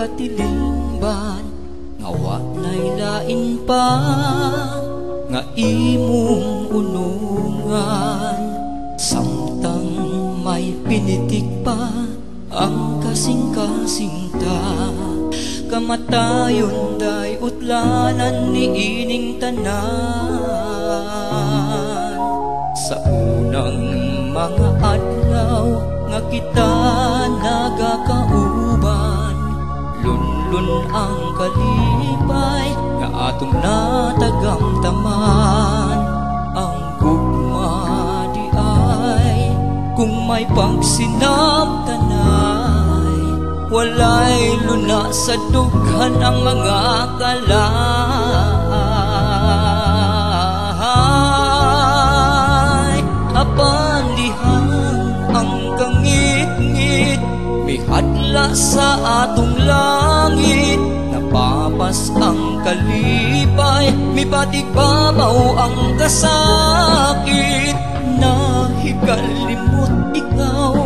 katilingban, nga walay lain pa nga imong unungan. Samtang may pinitik pa ang kasing-kasingta, kamatayon day utlanan ni ining tanan. Sa unang mga adlaw nga kita nagakauban, lunlun ang kalipay nga atong natagamtaman. Ang gugma di ay kung may pagsinabtanay, walay luna sa dughan ang mga kalay. Apan dihang ang kangit-ngit, mihadla sa atong langit. Napapas ang kalipay, mipatigbabaw ang kasakit. Nahikalimot ikaw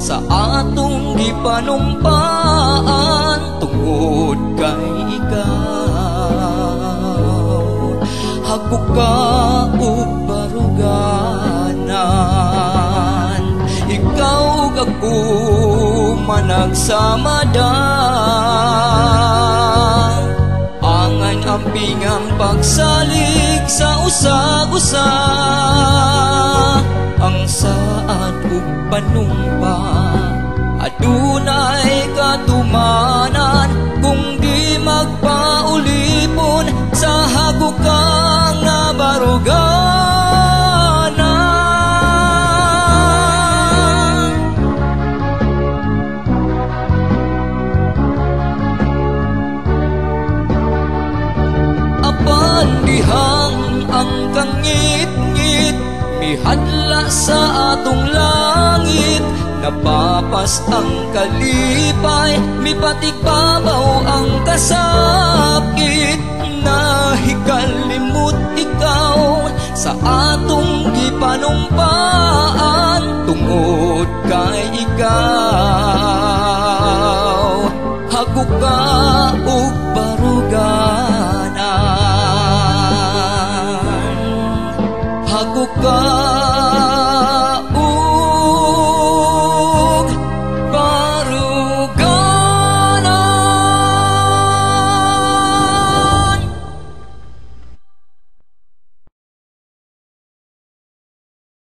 sa atong gipanumpaan, tungod kay ikaw. Hagok ka ug baruganan, ikaw ako managsamadang. Angan amping ang pagsalig sa usag-usa, ang saad ug panumpa adunay katumanan. Kung di magpaulipon sa hagok ka nga baruganan. Apan dihang ang kangit-ngit, mihadla sa atong langit. Napapas ang kalipay, mipatigbabaw ang kasakit. Nahikalimot ikaw sa atong gipanumpaan, tungod kay ikaw. Hagok ka